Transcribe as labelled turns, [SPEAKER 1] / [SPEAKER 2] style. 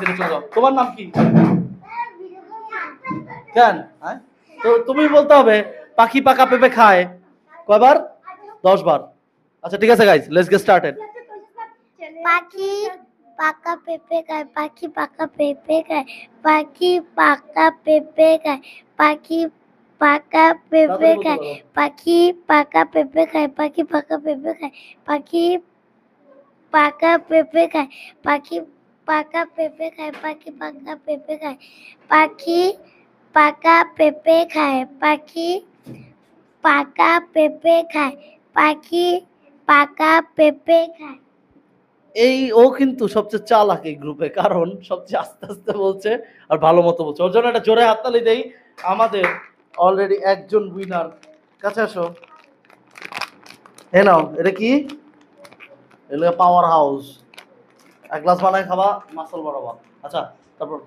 [SPEAKER 1] চলে যাও। তোমার নাম কি? কেন? হ্যাঁ, তো তুমি বলতে হবে পাখি পাকা পেঁপে খায় কয়বার? 10 বার। আচ্ছা ঠিক আছে গাইস, লেটস গেট স্টার্টেড।
[SPEAKER 2] পাখি পাকা পেঁপে খায়, পাখি পাকা পেঁপে খায়, পাখি পাকা পেঁপে খায়, পাখি পাকা পেঁপে খায়, পাখি পাকা পেঁপে খায়, পাখি পাকা পেঁপে খায়, পাখি পাকা পেঁপে খায়, পাখি পাকা পেঁপে খায়, পাখি পাকা পেঁপে খায়, পাখি পাকা পেঁপে খায়, পাখি পাকা পেঁপে খায়, পাখি পাকা পেঁপে খায়।
[SPEAKER 1] এই ও কিন্তু সবচেয়ে চালাক এই গ্রুপে, কারণ সবচেয়ে আস্তে আস্তে বলছে আর ভালো মতো বলছে। ওর জন্য একটা জোরে হাততালি দেই। আমাদের অলরেডি একজন উইনার। কাছে আসো। এ নাও, এটা কি? এগুলো পাওয়ার হাউস। এক গ্লাস বানায় খাবা, মাসল বাড়াবা। আচ্ছা, তারপর